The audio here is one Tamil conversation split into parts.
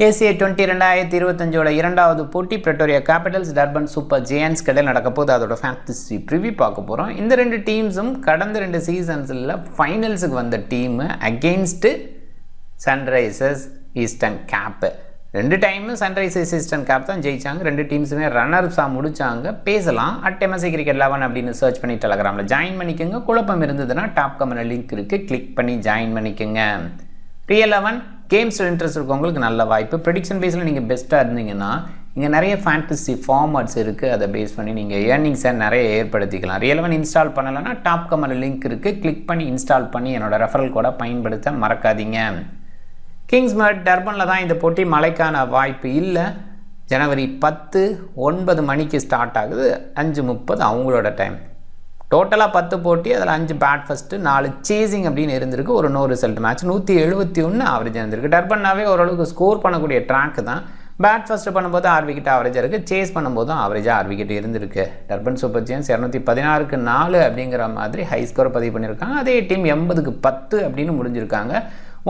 ஏசிஏ 2025 இரண்டாவது போட்டி Pretoria Capitals Durban Super Giants கடையில் நடக்க போது அதோட ஃபேண்டசி ப்ரிவ்யூ பார்க்க போகிறோம். இந்த ரெண்டு டீம்ஸும் கடந்த 2 சீசன்ஸில் ஃபைனல்ஸுக்கு வந்த team against Sunrisers Eastern Cape. 2 time Sunrisers Eastern Cape தான் ஜெயிச்சாங்க. 2 டீம்ஸுமே ரன்னர்ஸாக முடிச்சாங்க. பேசலாம் @MSC Cricket 11 அப்படின்னு சர்ச் பண்ணி டெலகிராமில் ஜாயின் பண்ணிக்கோங்க. குழப்பம் இருந்ததுன்னா டாப் கமெண்ட் லிங்க் இருக்குது, கிளிக் பண்ணி ஜாயின் பண்ணிக்கோங்க. ரியல் 11 கேம்ஸில் இன்ட்ரெஸ்ட் இருக்கவங்களுக்கு நல்ல வாய்ப்பு. ப்ரெடிக்ஷன் பேஸில் நீங்கள் பெஸ்ட்டாக இருந்தீங்கன்னா இங்கே நிறைய ஃபேண்டசி ஃபார்மட்ஸ் இருக்குது. அதை பேஸ் பண்ணி நீங்கள் ஏர்னிங்ஸை நிறைய ஏற்படுத்திக்கலாம். ரியல் 11 இன்ஸ்டால் பண்ணலைன்னா டாப் கமெண்ட் லிங்க் இருக்குது, கிளிக் பண்ணி இன்ஸ்டால் பண்ணி என்னோடய ரெஃபரல் கோடை பயன்படுத்த மறக்காதீங்க. கிங்ஸ்மட் டர்பனில் தான் இந்த போட்டி. மழைக்கான வாய்ப்பு இல்லை. ஜனவரி 10 9 மணிக்கு ஸ்டார்ட் ஆகுது. 5:30 அவங்களோட டைம். டோட்டலாக 10 போட்டி, அதில் 5 பேட் ஃபஸ்ட்டு 4 சேசிங் அப்படின்னு இருந்திருக்கு. ஒரு நோ ரிசல்ட் மேட்ச். 171 ஆவரேஜ் இருந்திருக்கு. டர்பன்னாவே ஓரளவுக்கு ஸ்கோர் பண்ணக்கூடிய ட்ராக்கு தான். பேட் ஃபஸ்ட்டு பண்ணும்போது 6 விக்கெட் ஆவரேஜாக இருக்குது. சேஸ் பண்ணும்போதும் ஆவரேஜாக 6 விக்கெட் இருந்திருக்கு. டர்பன் சூப்பர் ஜெயண்ட்ஸ் 216க்கு 4 அப்படிங்கிற மாதிரி ஹை ஸ்கோர் பதிவு பண்ணியிருக்காங்க. அதே டீம் 80க்கு 10 அப்படின்னு முடிஞ்சிருக்காங்க.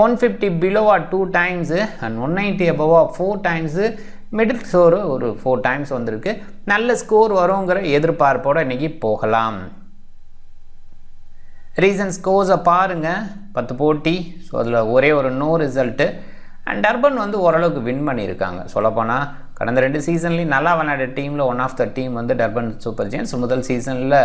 150 பிலோவா 2 times and 190 அபோவா 4 times. Middle score ஒரு 4 டைம்ஸ் வந்திருக்கு. நல்ல ஸ்கோர் வருங்கிற எதிர்பார்ப்போடு இன்றைக்கி போகலாம். ரீசன் ஸ்கோர்ஸை பாருங்கள். 10 போட்டி, ஸோ அதில் ஒரே ஒரு நோ ரிசல்ட்டு. அண்ட் டர்பன் ஓரளவுக்கு வின் பண்ணியிருக்காங்க. சொல்லப்போனால் கடந்த 2 சீசன்லேயும் நல்லா விளையாட டீமில் one of the team Durban Super Giants. முதல் சீசனில்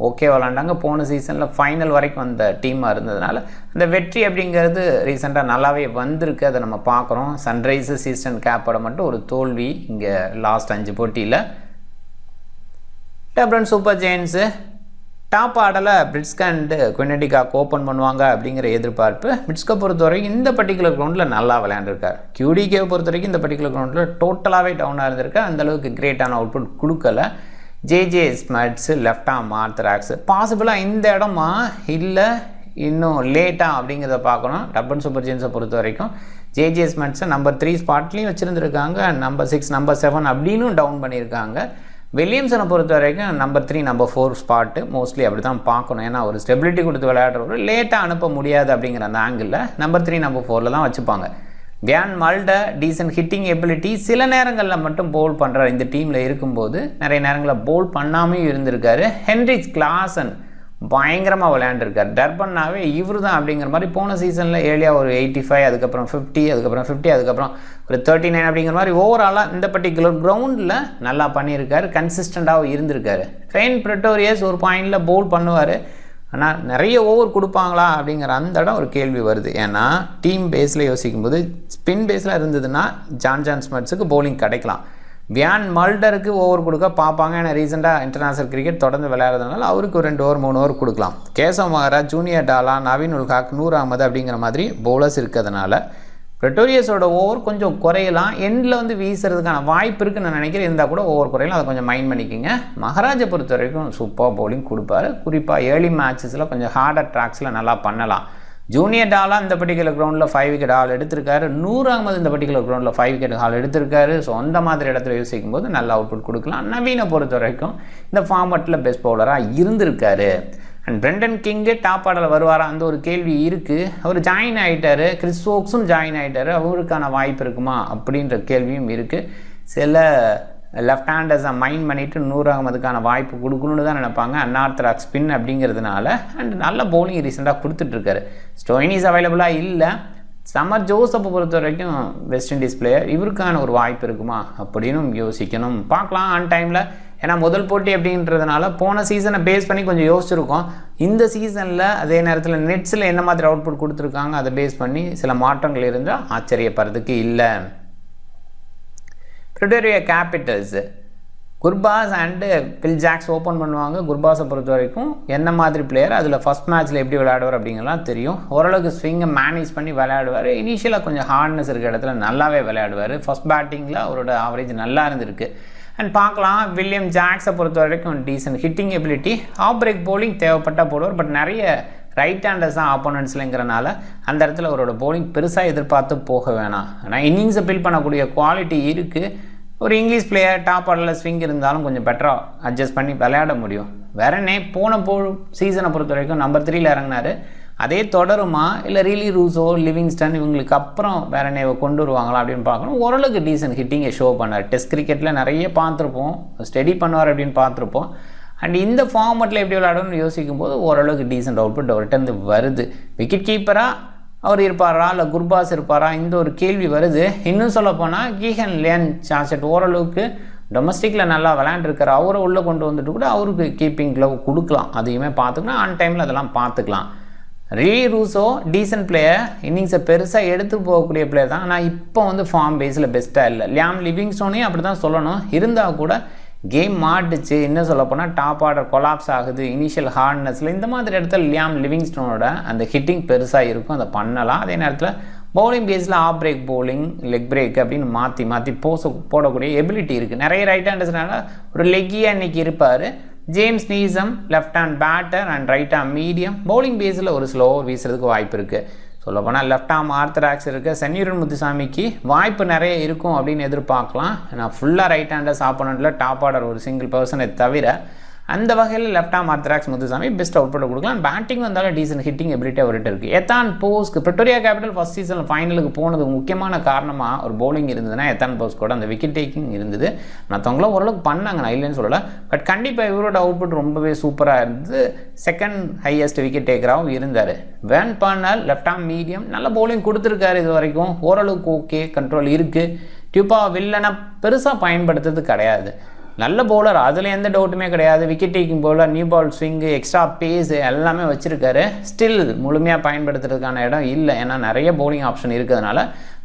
ஓகே விளாண்டாங்க. போன சீசனில் ஃபைனல் வரைக்கும் வந்த டீமாக இருந்ததுனால அந்த வெற்றி அப்படிங்கிறது ரீசெண்டாக நல்லாவே வந்திருக்கு. அதை நம்ம பார்க்குறோம். சன்ரைசர்ஸ் ஈஸ்டர்ன் கேப்போட மட்டும் ஒரு தோல்வி இங்கே லாஸ்ட் 5 போட்டியில். டர்பன் சூப்பர் ஜெயண்ட்ஸு டாப் ஆடலை பிரிட்ஸ்கா அண்டு குயினடிகாக் ஓப்பன் பண்ணுவாங்க அப்படிங்கிற எதிர்பார்ப்பு. பிரிட்ஸ்கா பொறுத்த வரைக்கும் இந்த பர்டிகுலர் கிரவுண்டில் நல்லா விளையாண்டுருக்கார். QDKவை பொறுத்த வரைக்கும் இந்த பர்டிகுலர் கிரவுண்டில் டோட்டலாகவே டவுனாக இருந்திருக்கு. அந்தளவுக்கு கிரேட்டான அவுட்புட் கொடுக்கல. ஜே ஸ்மட்ஸு லெஃப்ட் ஆம் ஆர்த்தராக்ஸு பாசிபிளாக இந்த இடமா இல்லை இன்னும் லேட்டாக அப்படிங்கிறத பார்க்கணும். டர்பன் சூப்பர் ஜெயண்ட்ஸை பொறுத்த வரைக்கும் ஜே ஸ்மட்ஸை நம்பர் 3 ஸ்பாட்லேயும் வச்சுருந்துருக்காங்க. நம்பர் 6 நம்பர் 7 அப்படின்னு டவுன் பண்ணியிருக்காங்க. வில்லியம்சனை பொறுத்த வரைக்கும் நம்பர் 3 நம்பர் 4 ஸ்பாட்டு மோஸ்ட்லி அப்படி தான் பார்க்கணும். ஏன்னா ஒரு ஸ்டெபிலிட்டி கொடுத்து விளையாடுறவர் லேட்டாக அனுப்ப முடியாது அப்படிங்கிற அந்த ஆங்கிளில் நம்பர் 3 நம்பர் 4 தான் வச்சுப்பாங்க. வியான் மல்டர் டீசன்ட் ஹிட்டிங் எபிலிட்டி, சில நேரங்களில் மட்டும் பவுல் பண்ணுறார். இந்த டீமில் இருக்கும்போது நிறைய நேரங்களில் பவுல் பண்ணாமையும் இருந்திருக்காரு. ஹென்ரிச் கிளாசன் பயங்கரமாக விளையாண்டுருக்கார். டர்பன்னாவே இவர் தான் அப்படிங்கிற மாதிரி. போன சீசனில் ஏர்லியாக ஒரு 85, அதுக்கப்புறம் 50, அதுக்கப்புறம் 50, அதுக்கப்புறம் ஒரு 39 அப்படிங்கிற மாதிரி ஓவராலாக இந்த பர்டிகுலர் கிரவுண்டில் நல்லா பண்ணியிருக்காரு. கன்சிஸ்டண்ட்டாகவும் இருந்திருக்காரு. ட்ரெயின் பிரிட்டோரியஸ் ஒரு பாயிண்டில் பவுல் பண்ணுவார். ஆனால் நிறைய ஓவர் கொடுப்பாங்களா அப்படிங்கிற அந்த இடம் ஒரு கேள்வி வருது. ஏன்னா டீம் பேஸில் யோசிக்கும்போது ஸ்பின் பேஸில் இருந்ததுன்னா ஜான் ஸ்மட்ஸுக்கு பவுலிங் கிடைக்கலாம். வியான் மல்டருக்கு ஓவர் கொடுக்க பார்ப்பாங்க. ஏன்னா ரீசெண்டாக இன்டர்நேஷ்னல் கிரிக்கெட் தொடர்ந்து விளையாடுறதுனால அவருக்கு ஒரு 2 ஓவர் 3 ஓவர் கொடுக்கலாம். கேசவ் மகாராஜ், ஜூனியர் டாலா, நவீன் உல் ஹக், நூர் அகமது அப்படிங்கிற மாதிரி பவுலர்ஸ் இருக்கிறதுனால பிரிட்டோரியஸோட ஓவர் கொஞ்சம் குறையலாம். எண்டில் வீசுறதுக்கான வாய்ப்பு இருக்குன்னு நான் நினைக்கிறேன். இருந்தால் கூட ஓவர் குறையலாம். அதை கொஞ்சம் மைண்ட் பண்ணிக்கோங்க. மகாராஜை பொறுத்த வரைக்கும் சூப்பர் பவுலிங் கொடுப்பாரு. குறிப்பாக ஏர்லி மேட்சஸில் கொஞ்சம் ஹார்டர் ட்ராக்ஸில் நல்லா பண்ணலாம். ஜூனியர் டாலா இந்த பர்டிகுலர் கிரவுண்டில் 5 விக்கெட் ஹால் எடுத்திருக்காரு. நூர் அகமது இந்த பர்டிகுலர் கிரவுண்டில் 5 விக்கெட் ஹால் எடுத்திருக்காரு. ஸோ அந்த மாதிரி இடத்துல யோசிக்கும் போது நல்ல அவுட்புட் கொடுக்கலாம். நவீனை பொறுத்த வரைக்கும் இந்த ஃபார்மட்டில் பெஸ்ட் பவுலராக இருந்திருக்காரு. அண்ட் பிரெண்டன் கிங்கு டாப் ஆர்டரில் வருவாரா அந்த ஒரு கேள்வி இருக்குது. அவர் ஜாயின் ஆகிட்டார். கிறிஸ் ஓக்ஸும் ஜாயின் ஆகிட்டார். அவருக்கான வாய்ப்பு இருக்குமா அப்படின்ற கேள்வியும் இருக்குது. சில லெஃப்ட் ஹேண்டர்ஸை மைண்ட் பண்ணிவிட்டு நூர் அகமதுக்கான வாய்ப்பு கொடுக்கணுன்னு தான் நினைப்பாங்க. அன்ஆர்த்தடாக்ஸ் ஸ்பின் அப்படிங்கிறதுனால. அண்ட் நல்ல பவுலிங் ரீசெண்டாக கொடுத்துட்ருக்காரு. ஸ்டோயினிஸ் அவைலபிளாக இல்லை. சமர் ஜோசப்பை பொறுத்த வரைக்கும் வெஸ்ட் இண்டீஸ் பிளேயர். இவருக்கான ஒரு வாய்ப்பு இருக்குமா அப்படின்னு யோசிக்கணும். பார்க்கலாம் ஆன் டைமில். ஏன்னா முதல் போட்டி அப்படின்றதுனால போன சீசனை பேஸ் பண்ணி கொஞ்சம் யோசிச்சிருக்கோம். இந்த சீசனில் அதே நேரத்தில் நெட்ஸில் என்ன மாதிரி அவுட்புட் கொடுத்துருக்காங்க அதை பேஸ் பண்ணி சில மாற்றங்கள் இருந்தால் ஆச்சரியப்படுறதுக்கு இல்லை. Pretoria capitals Gurbaz and Will Jacks open பண்ணுவாங்க. குர்பாஸை பொறுத்த வரைக்கும் என்ன மாதிரி பிளேயர், அதில் ஃபஸ்ட் மேட்ச்சில் எப்படி விளையாடுவார் அப்படிங்கிறலாம் தெரியும். ஓரளவுக்கு ஸ்விங்கை மேனேஜ் பண்ணி விளையாடுவார். இனிஷியலாக கொஞ்சம் ஹார்ட்னஸ் இருக்கிற இடத்துல நல்லாவே விளையாடுவார். ஃபஸ்ட் பேட்டிங்கில் அவரோட ஆவரேஜ் நல்லா இருந்திருக்கு. அண்ட் பார்க்கலாம் வில்லியம் ஜாக்ஸை பொறுத்த வரைக்கும் decent hitting ability, off break bowling தேவைப்பட்டால் போடுவார். பட் நிறைய ரைட் ஹேண்டர்ஸ் தான் ஆப்போனன்ட்ஸ்லங்கிறனால அந்த இடத்துல அவரோட பவுலிங் பெருசாக எதிர்பார்த்து போக வேணாம். ஆனால் இன்னிங்ஸை பில் பண்ணக்கூடிய குவாலிட்டி இருக்குது. ஒரு இங்கிலீஷ் பிளேயர் டாப் ஆர்டரில் ஸ்விங் இருந்தாலும் கொஞ்சம் பெட்டராக அட்ஜஸ்ட் பண்ணி விளையாட முடியும். வேறனே போன சீசனை பொறுத்த வரைக்கும் நம்பர் 3 இறங்கினார். அதே தொடருமா இல்லை ரிலி ரூசோ லிவிங்ஸ்டன் இவங்களுக்கு அப்புறம் வேற என்ன கொண்டு வருவாங்களா அப்படின்னு பார்க்கணும். ஓரளவுக்கு டீசன்ட் ஹிட்டிங்கை ஷோ பண்ணார். டெஸ்ட் கிரிக்கெட்டில் நிறைய பார்த்துருப்போம், ஸ்டடி பண்ணுவார் அப்படின்னு பார்த்துருப்போம். அண்ட் இந்த ஃபார்மெட்டில் எப்படி விளையாடணும்னு யோசிக்கும் போது ஓரளவுக்கு டீசென்ட் அவுட்புட் அவர்கிட்ட வருது. விக்கெட் கீப்பராக அவர் இருப்பாரா இல்லை குர்பாஸ் இருப்பாரா, இந்த ஒரு கேள்வி வருது. இன்னும் சொல்லப்போனால் கீஹன் லியன் சார்செட் ஓரளவுக்கு டொமஸ்டிக்கில் நல்லா விளையாண்டுருக்காரு. அவரை உள்ளே கொண்டு வந்துட்டு கூட அவருக்கு கீப்பிங் க்ளவ் கொடுக்கலாம். அதையுமே பார்த்துக்கலாம், ஆன் டைமில் அதெல்லாம் பார்த்துக்கலாம். ரிலி ரூசோ டீசன்ட் பிளேயர், இன்னிங்ஸை பெருசாக எடுத்துகிட்டு போகக்கூடிய பிளேயர் தான். ஆனால் இப்போ வந்து ஃபார்ம் பேஸில் பெஸ்ட்டாக இல்லை. லியாம் லிவிங்ஸ்டோனையும் அப்படி தான் சொல்லணும். இருந்தால் கூட கேம் மாட்டுச்சு. இன்னும் சொல்லப்போனால் டாப் ஆர்டர் கொலாப்ஸ் ஆகுது இனிஷியல் ஹார்ட்னஸில். இந்த மாதிரி இடத்துல லியாம் லிவிங்ஸ்டோனோட அந்த ஹிட்டிங் பெருசாக இருக்கும், அதை பண்ணலாம். அதே நேரத்தில் பவுலிங் பேஸில் off break bowling, leg break அப்படின்னு மாற்றி மாற்றி போடக்கூடிய எபிலிட்டி இருக்குது. நிறைய ரைட் ஹேண்டர்ஸ்னால ஒரு லெக்கியாக இன்றைக்கி இருப்பார். James Neesham left hand batter and right hand medium. Bowling பேஸில் ஒரு ஸ்லோ வீசுறதுக்கு வாய்ப்பு இருக்குது. சொல்லப்போனால் லெஃப்ட் ஆர்ம் ஆர்த்தடாக்ஸ் இருக்குது. சென்யூரன் முத்துசாமிக்கு வாய்ப்பு நிறைய இருக்கும் அப்படின்னு எதிர்பார்க்கலாம். நான் ஃபுல்லாக ரைட் ஹேண்டர்ஸ் ஆப்போனண்ட்டில் டாப் ஆர்டர் ஒரு சிங்கிள் பர்சனை தவிர அந்த வகையில் left arm orthodox Muthusamy best output கொடுக்கலாம். பேட்டிங் வந்தாலும் டீசன்ட் ஹிட்டிங் எபிலிட்டி அவர்கிட்ட இருக்குது. எத்தான் போஸ்க்கு பிரிட்டோரியா கேபிட்டல் ஃபர்ஸ்ட் சீசனில் ஃபைனலுக்கு போனது முக்கியமான காரணமாக ஒரு பவுலிங் இருந்ததுன்னா எத்தான் போஸ் கூட அந்த விக்கெட் டேக்கிங் இருந்தது. மற்றவங்களும் ஓரளவுக்கு பண்ணாங்க, நான் இல்லைன்னு சொல்லலை. பட் கண்டிப்பாக இவரோட அவுட்புட் ரொம்பவே சூப்பராக இருந்தது. செகண்ட் ஹையஸ்ட் விக்கெட் டேக்கராகவும் இருந்தார். வேன் பண்ணால் லெஃப்ட் ஆர்ம் மீடியம் நல்ல பவுலிங் கொடுத்துருக்காரு. இது வரைக்கும் ஓரளவுக்கு ஓகே கண்ட்ரோல் இருக்குது. டியூபா வில்லனை பெருசாக பயன்படுத்துறது கிடையாது. நல்ல பவுலர், அதில் எந்த டவுட்டுமே கிடையாது. Wicket taking bowler, new ball swing, extra pace எல்லாமே வச்சுருக்காரு. ஸ்டில் முழுமையாக பயன்படுத்துறதுக்கான இடம் இல்லை. ஏன்னா நிறைய பவுலிங் ஆப்ஷன் இருக்கிறதுனால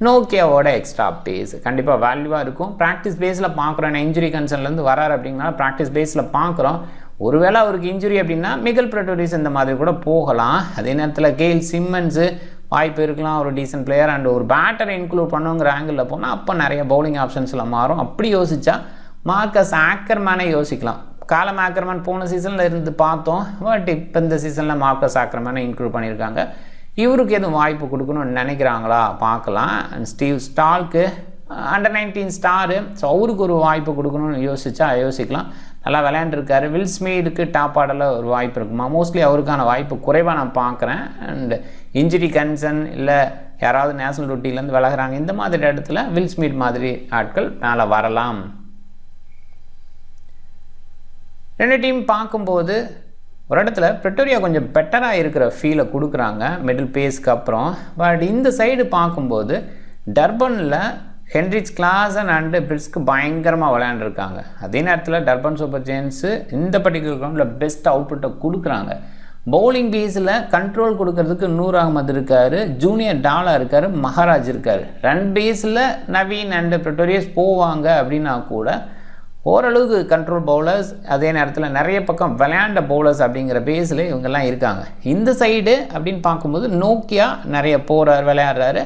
நோக்கியாவோட எக்ஸ்ட்ரா பேஸ் கண்டிப்பாக வேல்யூவாக இருக்கும். ப்ராக்டிஸ் பேஸில் பார்க்குறோம். இன்ஜுரி கன்சர்ன்லேருந்து வராரு அப்படின்னா ப்ராக்டிஸ் பேஸில் பார்க்குறோம். ஒருவேளை அவருக்கு இன்ஜுரி அப்படின்னா மிகல் பிரெட்டோரிஸ் இந்த மாதிரி கூட போகலாம். அதே நேரத்தில் கெயில் சிம்மன்ஸு வாய்ப்பு இருக்கலாம், ஒரு டீசன்ட் பிளேயர். அண்ட் ஒரு பேட்டரை இன்க்ளூட் பண்ணுங்கிற ஆங்கிளில் போனால் அப்போ நிறைய பவுலிங் ஆப்ஷன்ஸில் மாறும். அப்படி யோசிச்சா மார்க்கஸ் ஆக்கர்மேனை யோசிக்கலாம். காலம் ஆக்கர்மேன் போன சீசனில் இருந்து பார்த்தோம். பட் இப்போ இந்த சீசனில் மார்க்கஸ் ஆக்கர்மேனை இன்க்ளூட் பண்ணியிருக்காங்க. இவருக்கு எதுவும் வாய்ப்பு கொடுக்கணும்னு நினைக்கிறாங்களா பார்க்கலாம். அண்ட் ஸ்டீவ் ஸ்டால்க்கு அண்டர் 19 ஸ்டாரு, ஸோ அவருக்கு ஒரு வாய்ப்பு கொடுக்கணும்னு யோசிக்கலாம். நல்லா விளையாண்டுருக்காரு. வில் ஸ்மித்துக்கு டாப் ஆர்டரில் ஒரு வாய்ப்பு இருக்குமா? மோஸ்ட்லி அவருக்கான வாய்ப்பு குறைவாக நான் பார்க்குறேன். அண்ட் இன்ஜுரி கன்சர்ன் இல்லை யாராவது நேஷனல் டியூட்டிலேருந்து விலகிறாங்க, இந்த மாதிரி இடத்துல வில் ஸ்மித் மாதிரி ஆட்கள் மேலே வரலாம். ரெண்டு டீம் பார்க்கும்போது ஒரு இடத்துல பிரிட்டோரியா கொஞ்சம் பெட்டராக இருக்கிற ஃபீலை கொடுக்குறாங்க மிடில் பேஸ்க்கு அப்புறம். பட் இந்த சைடு பார்க்கும்போது டர்பனில் ஹென்ரிச் கிளாசன் அண்டு பிரிட்ஸ்க்கு பயங்கரமாக விளையாண்டுருக்காங்க. அதே நேரத்தில் டர்பன் சூப்பர் ஜெயின்ஸு இந்த பர்டிகுலர் கிரவுண்டில் பெஸ்ட் அவுட்புட்டை கொடுக்குறாங்க. பவுலிங் பேஸில் கண்ட்ரோல் கொடுக்கறதுக்கு நூர் அகமது இருக்கார், ஜூனியர் டாலா இருக்கார், மகாராஜ் இருக்கார். ரன் பேஸில் நவீன் அண்டு பிரிட்டோரியஸ் போவாங்க அப்படின்னா கூட ஓரளவுக்கு கண்ட்ரோல் பவுலர்ஸ், அதே நேரத்தில் நிறைய பக்கம் விளையாண்ட பவுலர்ஸ் அப்படிங்கிற பேஸில் இவங்கெல்லாம் இருக்காங்க. இந்த சைடு அப்படின்னு பார்க்கும்போது நோக்கியா நிறைய போகிறார், விளையாடுறாரு,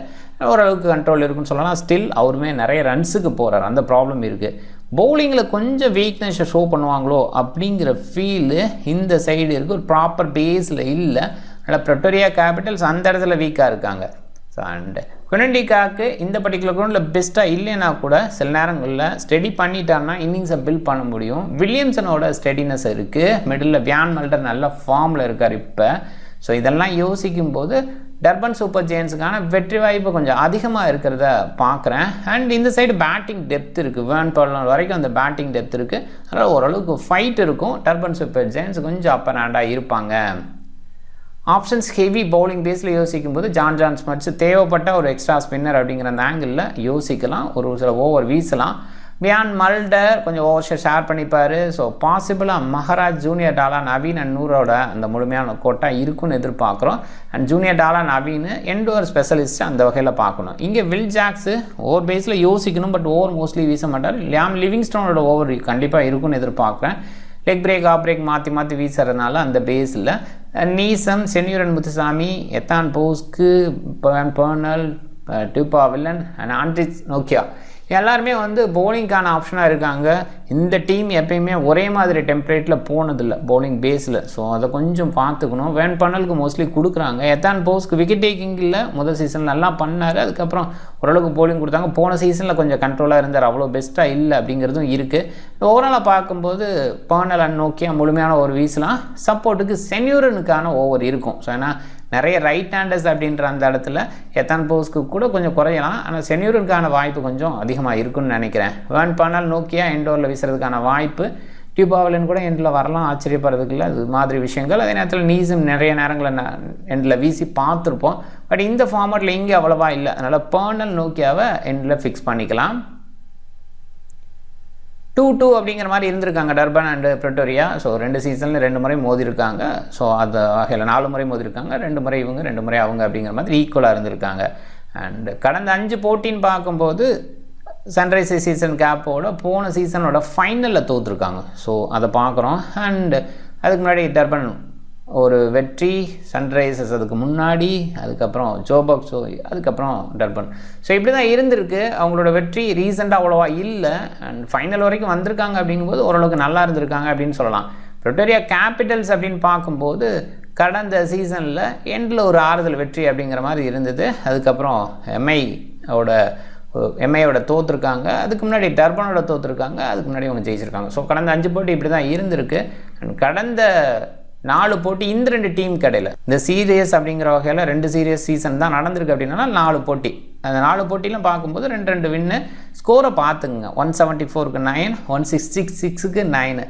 ஓரளவுக்கு கண்ட்ரோல் இருக்குன்னு சொல்லலாம். ஸ்டில் அவருமே நிறைய ரன்ஸுக்கு போகிறார், அந்த ப்ராப்ளம் இருக்குது. பவுலிங்கில் கொஞ்சம் வீக்னஸை ஷோ பண்ணுவாங்களோ அப்படிங்கிற ஃபீலு இந்த சைடு இருக்குது. ஒரு ப்ராப்பர் பேஸில் இல்லை. அதனால் பிரிட்டோரியா கேபிட்டல்ஸ் அந்த இடத்துல வீக்காக இருக்காங்க. அண்டு குனண்டிகாக்கு இந்த பர்டிகுலர் கிரவுண்டில் பெஸ்ட்டாக இல்லைன்னா கூட சில நேரங்களில் ஸ்டெடி பண்ணிட்டான்னா இன்னிங்ஸை பில்ட் பண்ண முடியும். வில்லியம்சனோட ஸ்டெடினஸ் இருக்குது. மிடில் வியான் மல்டர் நல்ல ஃபார்மில் இருக்கார் இப்போ. ஸோ இதெல்லாம் யோசிக்கும் போது டர்பன் சூப்பர் ஜெயின்ஸுக்கான வெற்றி வாய்ப்பு கொஞ்சம் அதிகமாக இருக்கிறத பார்க்குறேன். அண்ட் இந்த சைடு பேட்டிங் டெப்த் இருக்குது. வேர்ன் பர்லன் வரைக்கும் அந்த பேட்டிங் டெப்த் இருக்குது. அதனால் ஓரளவுக்கு ஃபைட் இருக்கும். டர்பன் சூப்பர் ஜெயின்ஸ் கொஞ்சம் அப்பர் ஹேண்டாக இருப்பாங்க. ஆப்ஷன்ஸ் ஹெவி பவுலிங் பேஸில் யோசிக்கும் போது ஜான் ஸ்மித்ஸ் தேவைப்பட்ட ஒரு எக்ஸ்ட்ரா ஸ்பின்னர் அப்படிங்கிற அந்த ஆங்கிளில் யோசிக்கலாம். ஒரு சில ஓவர் வீசலாம். வியான் மல்டர் கொஞ்சம் ஓவர் ஷேர் பண்ணிப்பார். ஸோ பாசிபிளாக Maharaj, junior Dala, Naveen and நூரோட அந்த முழுமையான கோட்டா இருக்குன்னு எதிர்பார்க்குறோம். And junior Dala, Naveen end over specialist அந்த வகையில் பார்க்கணும். இங்கே வில் ஜாக்ஸு ஓவர் பேஸில் யோசிக்கணும். பட் ஓவர் மோஸ்ட்லி வீச மாட்டார். லியாம் லிவிங்ஸ்டோனோட ஓவர் கண்டிப்பாக இருக்குன்னு எதிர்பார்க்குறேன். லெக் பிரேக் ஆஃப் பிரேக் மாற்றி வீசுறதுனால அந்த பேஸில் நீசம், சென்யூரன் முத்துசாமி, எத்தான் போஸ்க்கு, பர்னல், டியூபா வில்லன் அண்ட் ஆண்ட்ரிச் நோக்கியா எல்லாருமே வந்து பவுலிங்கான ஆப்ஷனாக இருக்காங்க. இந்த டீம் எப்பயுமே ஒரே மாதிரி டெம்பரேட்டில் போனதில்லை பவுலிங் பேஸில். ஸோ அதை கொஞ்சம் பார்த்துக்கணும். வேன் பண்ணலுக்கு மோஸ்ட்லி கொடுக்குறாங்க. எத்தான் போஸ்க்கு விக்கெட் டேக்கிங்கில் முதல் சீசன் நல்லா பண்ணார். அதுக்கப்புறம் ஓரளவுக்கு பவுலிங் கொடுத்தாங்க. போன சீசனில் கொஞ்சம் கண்ட்ரோலாக இருந்தார், அவ்வளோ பெஸ்ட்டாக இல்லை அப்படிங்கிறதும் இருக்குது. ஓவராலாக பார்க்கும்போது பர்னல் அண்ட் நோக்கியா முழுமையான ஒரு வீசலாம். சப்போர்ட்டுக்கு சென்யூரனுக்கான ஓவர் இருக்கும். ஸோ ஏன்னா நிறைய ரைட் ஹேண்டர்ஸ் அப்படின்ற அந்த இடத்துல எத்தான் போஸ்க்கு கூட கொஞ்சம் குறையலாம். ஆனால் சென்யூரனுக்கான வாய்ப்பு கொஞ்சம் அதிகமாக இருக்குன்னு நினைக்கிறேன். வேன் பண்ணால் நோக்கியா எண்டோரில் வீசுறதுக்கான வாய்ப்பு, டியூபாவலின் கூட எண்டில் வரலாம், ஆச்சரியப்படுறதுக்குள்ள அது மாதிரி விஷயங்கள். அதே நேரத்தில் நீஸும் நிறைய நேரங்களில் எண்டில் வீசி பார்த்துருப்போம். பட் இந்த ஃபார்மேட்டில் இங்கே அவ்வளோவா இல்லை. அதனால் பர்னல் நோக்கியாவை எண்டில் ஃபிக்ஸ் பண்ணிக்கலாம். 2-2 அப்படிங்கிற மாதிரி இருந்திருக்காங்க டர்பன் அண்டு பிரிட்டோரியா. ஸோ 2 சீசனில் 2 முறை மோதிருக்காங்க. ஸோ அது வகையில் 4 முறை மோதிருக்காங்க. 2 முறை இவங்க 2 முறை அவங்க அப்படிங்கிற மாதிரி ஈக்குவலாக இருந்திருக்காங்க. அண்டு கடந்த 5 போட்டின்னு பார்க்கும்போது சன்ரைசர்ஸ் சீசன் கேப்போட போன சீசனோட ஃபைனலில் தோற்றுருக்காங்க. ஸோ அதை பார்க்குறோம். அண்டு அதுக்கு முன்னாடி டர்பன் ஒரு வெற்றி, சன்ரைசர்ஸ் அதுக்கு முன்னாடி, அதுக்கப்புறம் ஜோபாக், ஸோ அதுக்கப்புறம் டர்பன். ஸோ இப்படி தான் இருந்திருக்கு. அவங்களோட வெற்றி ரீசெண்டாக அவ்வளோவா இல்லை. அண்ட் ஃபைனல் வரைக்கும் வந்திருக்காங்க அப்படிங்கும்போது ஓரளவுக்கு நல்லா இருந்திருக்காங்க அப்படின்னு சொல்லலாம். பிரிட்டோரியா கேபிட்டல்ஸ் அப்படின்னு பார்க்கும்போது கடந்த சீசனில் எண்டில் ஒரு ஆறுதல் வெற்றி அப்படிங்கிற மாதிரி இருந்தது. அதுக்கப்புறம் எம்ஐயோட தோற்றுருக்காங்க. அதுக்கு முன்னாடி டர்பனோட தோற்றுருக்காங்க. அதுக்கு முன்னாடி அவங்க ஜெயிச்சிருக்காங்க. ஸோ கடந்த 5 போட்டி இப்படி தான் இருந்திருக்கு. அண்ட் கடந்த 4 போட்டி இந்த 2 டீம் கடையில் இந்த சீரியஸ் அப்படிங்கிற வகையில் 2 சீரியஸ் சீசன் தான் நடந்திருக்கு. அப்படின்னா 4 போட்டி, அந்த 4 போட்டியிலும் பார்க்கும்போது 2-2 வின்னு. ஸ்கோரை பார்த்துங்க, 174க்கு 9, 166க்கு 9,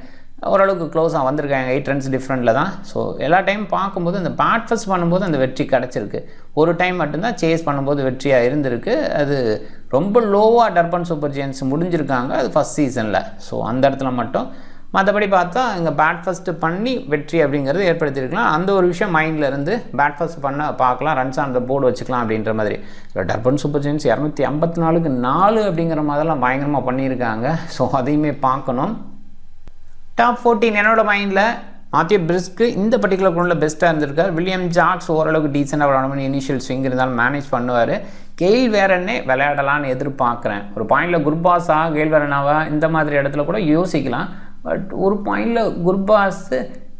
ஓரளவுக்கு க்ளோஸாக வந்திருக்காங்க. 8 ரன்ஸ் டிஃப்ரெண்ட்டில் தான். ஸோ எல்லா டைம் பார்க்கும்போது அந்த பேட் ஃபர்ஸ்ட் பண்ணும்போது அந்த வெற்றி கிடச்சிருக்கு. ஒரு டைம் மட்டும்தான் சேஸ் பண்ணும்போது வெற்றியாக இருந்திருக்கு. அது ரொம்ப லோவாக டர்பன் சூப்பர் ஜெயின்ஸ் முடிஞ்சிருக்காங்க, அது ஃபஸ்ட் சீசனில். ஸோ அந்த இடத்துல மட்டும், மற்றபடி பார்த்தா இங்கே பேட் ஃபஸ்ட்டு பண்ணி வெற்றி அப்படிங்கிறது ஏற்படுத்தியிருக்கலாம். அந்த ஒரு விஷயம் மைண்டில் இருந்து பேட் ஃபஸ்ட் பண்ண பார்க்கலாம், ரன்ஸ் ஆன் த போர்டு வச்சுக்கலாம் அப்படின்ற மாதிரி. டர்பன் சூப்பர் ஜெயின்ஸ் 254க்கு 4 அப்படிங்கிற மாதிரிலாம் பயங்கரமாக பண்ணியிருக்காங்க. ஸோ அதையுமே பார்க்கணும். டாப் 14 என்னோட மைண்டில் மாத்தியோ பிரிஸ்க்கு இந்த பர்டிகுலர் கிரவுண்டில் பெஸ்ட்டாக இருந்திருக்கார். வில்லியம் ஜாக்ஸ் ஓரளவுக்கு டீசெண்டாக விளையாடணும், இனிஷியல் ஸ்விங் இருந்தாலும் மேனேஜ் பண்ணுவார். கெயில் வேரனே விளையாடலான்னு எதிர்பார்க்குறேன். ஒரு பாயிண்டில் குர்பாஸா கெயில் வேரனாவா இந்த மாதிரி இடத்துல கூட யோசிக்கலாம். பட் ஒரு பாயிண்டில் குர்பாஸ்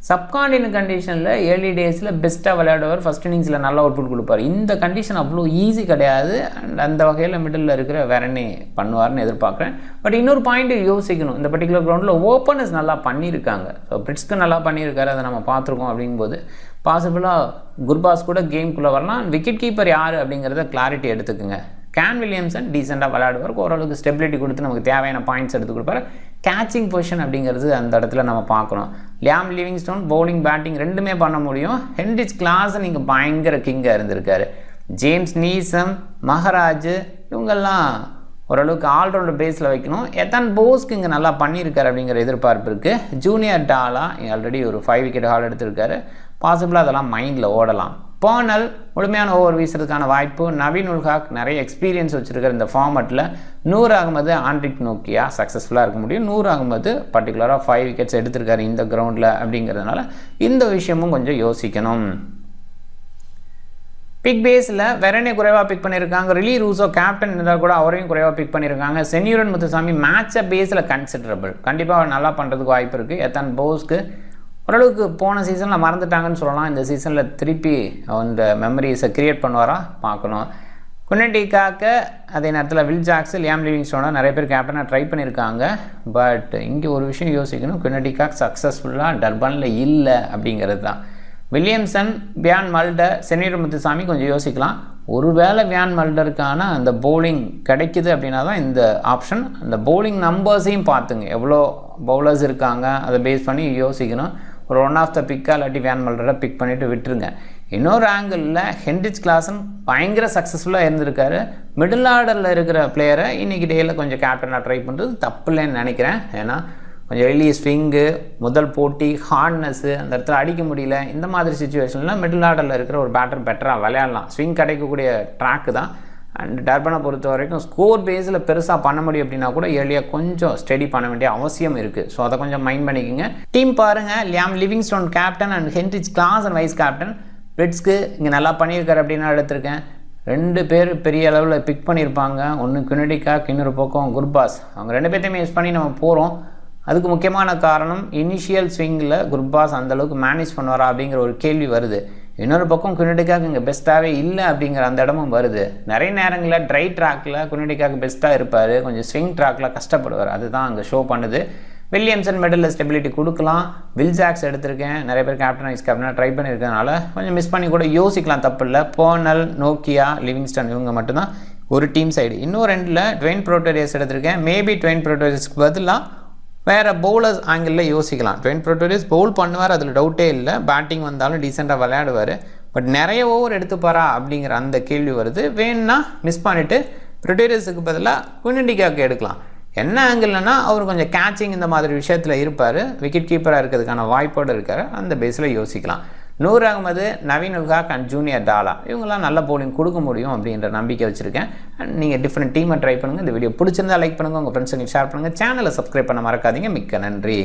சப்காண்டின கண்டிஷனில் ஏர்லி டேஸில் பெஸ்ட்டாக விளையாடுவார், ஃபஸ்ட் இன்னிங்ஸில் நல்ல அவுட்புட் கொடுப்பார். இந்த கண்டிஷன் அவ்வளோ ஈஸி கிடையாது. அண்ட் அந்த வகையில் மிடில் இருக்கிற வேரனே பண்ணுவார்னு எதிர்பார்க்குறேன். பட் இன்னொரு பாயிண்ட் யோசிக்கணும், இந்த பர்டிகுலர் கிரவுண்டில் ஓப்பனர்ஸ் நல்லா பண்ணியிருக்காங்க. ஸோ பிரிட்ஸ்க்கு நல்லா பண்ணியிருக்காரு, அதை நம்ம பார்த்துருக்கோம். அப்படிங்கும்போது பாசிபிளாக குர்பாஸ் கூட கேம்குள்ளே வரலாம். விக்கெட் கீப்பர் யார் அப்படிங்கிறத கிளாரிட்டி எடுத்துக்குங்க. கேன் வில்லியம்சன் டீசெண்டாக விளையாடுவார், ஓரளவுக்கு ஸ்டெபிலிட்டி கொடுத்து நமக்கு தேவையான பாயிண்ட்ஸ் எடுத்து கொடுப்பார். கேச்சிங் பொசிஷன் அப்படிங்கிறது அந்த இடத்துல நம்ம பார்க்கணும். லியாம் லிவிங்ஸ்டோன் பவுலிங் பேட்டிங் ரெண்டுமே பண்ண முடியும். ஹென்ரிச் கிளாஸன் இங்கே பயங்கர கிங்காக இருந்திருக்காரு. ஜேம்ஸ் நீசம், மஹராஜ் இவங்கெல்லாம் ஓரளவுக்கு ஆல்ரவுண்டர் பேஸில் வைக்கணும். எத்தான் போஸ்க்கு இங்கே நல்லா பண்ணியிருக்காரு அப்படிங்கிற எதிர்பார்ப்பு இருக்குது. ஜூனியர் டாலா ஆல்ரெடி ஒரு 5 விக்கெட் ஹால் எடுத்திருக்காரு. பாசிபிளாக அதெல்லாம் மைண்டில் ஓடலாம். பர்னல் முழுமையான ஓவர் வீசுறதுக்கான வாய்ப்பு. நவீன் உல் ஹக் நிறைய எக்ஸ்பீரியன்ஸ் வச்சுருக்கிற இந்த ஃபார்மேட்டில். நூர் அகமது ஆண்ட்ரிக் நோக்கியா சக்ஸஸ்ஃபுல்லாக இருக்க முடியும். நூர் அகமது பர்டிகுலராக 5 விக்கெட்ஸ் எடுத்திருக்காரு இந்த கிரவுண்டில் அப்படிங்கிறதுனால இந்த விஷயமும் கொஞ்சம் யோசிக்கணும். பிக் பேஸில் வெரனே குறைவாக பிக் பண்ணியிருக்காங்க. ரிலி ரூசோ கேப்டன் இருந்தால் கூட அவரையும் குறைவாக பிக் பண்ணியிருக்காங்க. சென்யூரன் முத்துசாமி மேட்சை பேஸில் கன்சிடரபிள், கண்டிப்பாக நல்லா பண்ணுறதுக்கு வாய்ப்பு இருக்குது. எத்தான் போஸ்க்கு ஓரளவுக்கு போன சீசனில் மறந்துட்டாங்கன்னு சொல்லலாம். இந்த சீசனில் திருப்பி அந்த மெமரிஸை க்ரியேட் பண்ணுவாரா பார்க்கணும். குன்னடிக்காக்க அதே நேரத்தில் வில் ஜாக்ஸ், லியாம் லிவிங்ஸ்டோனை நிறைய பேர் கேப்டனாக ட்ரை பண்ணியிருக்காங்க. பட் இங்கே ஒரு விஷயம் யோசிக்கணும், குன்னடிக்காக் சக்ஸஸ்ஃபுல்லாக டர்பனில் இல்லை அப்படிங்கிறது தான். வில்லியம்சன், வியான் மல்டர், சென்யூர் முத்துசாமி கொஞ்சம் யோசிக்கலாம். ஒருவேளை வியான் மல்டருக்கான அந்த பவுலிங் கிடைக்குது அப்படின்னா தான் இந்த ஆப்ஷன். அந்த பவுலிங் நம்பர்ஸையும் பார்த்துங்க, எவ்வளோ பவுலர்ஸ் இருக்காங்க அதை பேஸ் பண்ணி யோசிக்கணும். ஒரு ஒன் ஆஃப் த பிக்காக இல்லாட்டி வியான் மல்டரை பிக் பண்ணிவிட்டு விட்டுருங்க. இன்னொரு ஆங்கிளில் ஹென்ரிச் கிளாஸன் பயங்கர சக்ஸஸ்ஃபுல்லாக இருந்திருக்காரு. மிடில் ஆர்டரில் இருக்கிற பிளேயரை இன்றைக்கி டேயில் கொஞ்சம் கேப்டனாக ட்ரை பண்ணுறது தப்பு இல்லைன்னு நினைக்கிறேன். ஏன்னா கொஞ்சம் எளிய ஸ்விங்கு, முதல் போட்டி, ஹார்ட்னஸ்ஸு, அந்த இடத்துல அடிக்க முடியல, இந்த மாதிரி சுச்சுவேஷனில் மிடில் ஆர்டரில் இருக்கிற ஒரு பேட்டர் பெட்டராக விளையாடலாம். ஸ்விங் கிடைக்கக்கூடிய ட்ராக்கு தான். அண்ட் டர்பனை பொறுத்த வரைக்கும் ஸ்கோர் பேஸில் பெருசாக பண்ண முடியும் அப்படின்னா கூட ஏர்லியாக கொஞ்சம் ஸ்டடி பண்ண வேண்டிய அவசியம் இருக்குது. ஸோ அதை கொஞ்சம் மைண்ட் பண்ணிக்கோங்க. டீம் பாருங்கள், Liam Livingstone captain and Heinrich Klaasen vice captain. பிரிட்ஸ்க்கு இங்கே நல்லா பண்ணியிருக்காரு அப்படின்னு நான் எடுத்திருக்கேன். 2 பேர் பெரிய அளவில் பிக் பண்ணியிருப்பாங்க. ஒன்று குன்னடிக்காக், இன்னொரு பக்கம் குர்பாஸ். அவங்க 2 பேர்த்தையுமே யூஸ் பண்ணி நம்ம போகிறோம். அதுக்கு முக்கியமான காரணம் இனிஷியல் ஸ்விங்கில் குர்பாஸ் அந்தளவுக்கு மேனேஜ் பண்ணுவாரா அப்படிங்கிற ஒரு கேள்வி வருது. இன்னொரு பக்கம் குன்னடிக்காக் இங்கே பெஸ்ட்டாகவே இல்லை அப்படிங்கிற அந்த இடமும் வருது. நிறைய நேரங்களில் ட்ரை ட்ராக்கில் குன்னடிக்காக் பெஸ்ட்டாக இருப்பார், கொஞ்சம் ஸ்விங் ட்ராக்கில் கஷ்டப்படுவார். அதுதான் அங்கே ஷோ பண்ணுது. வில்லியம்சன் மிடில் ஸ்டெபிலிட்டி கொடுக்கலாம். வில்ஜாக்ஸ் எடுத்திருக்கேன், நிறைய பேர் கேப்டன் வைஸ் கேப்டனாக ட்ரை பண்ணியிருக்கனால கொஞ்சம் மிஸ் பண்ணி கூட யோசிக்கலாம், தப்பு இல்லை. போனல், நோக்கியா, லிவிங்ஸ்டன் இவங்க மட்டும்தான் ஒரு டீம் சைடு. இன்னும் 2ல் ட்வைன் ப்ரோட்டோரியஸ் எடுத்திருக்கேன். மேபி ட்வைன் ப்ரோட்டோரியஸ்க்கு பதிலாக வேறு பவுலர்ஸ் ஆங்கிளில் யோசிக்கலாம். ட்வைன் ப்ரோட்டோரியஸ் பவுல் பண்ணுவார், அதில் டவுட்டே இல்லை. பேட்டிங் வந்தாலும் டீசெண்டாக விளையாடுவார். பட் நிறைய ஓவர் எடுத்துப்பாரா அப்படிங்கிற அந்த கேள்வி வருது. வேணும்னா மிஸ் பண்ணிவிட்டு ப்ரோட்டோரியஸுக்கு பதிலாக குயின்டிகாக்கு எடுக்கலாம். என்ன ஆங்கிள்னா அவர் கொஞ்சம் கேட்சிங் இந்த மாதிரி விஷயத்தில் இருப்பார், விக்கெட் கீப்பராக இருக்கிறதுக்கான வாய்ப்போடு இருக்கார். அந்த பேஸில் யோசிக்கலாம். நூர் அகமது, நவீன் உல்ஹாக் அண்ட் ஜூனியர் டாலா இவங்களாம் நல்ல பவுலிங் கொடுக்க முடியும் அப்படின்ற நம்பிக்கை வச்சுருக்கேன். அண்ட் நீங்கள் டிஃப்ரெண்ட் டீமை ட்ரை பண்ணுங்கள். இந்த வீடியோ பிடிச்சிருந்தா லைக் பண்ணுங்கள், உங்கள் ஃப்ரெண்ட்ஸுங்களுக்கு ஷேர் பண்ணுங்கள். சேனலை சப்ஸ்கிரைப் பண்ண மறக்காதீங்க. மிக்க நன்றி.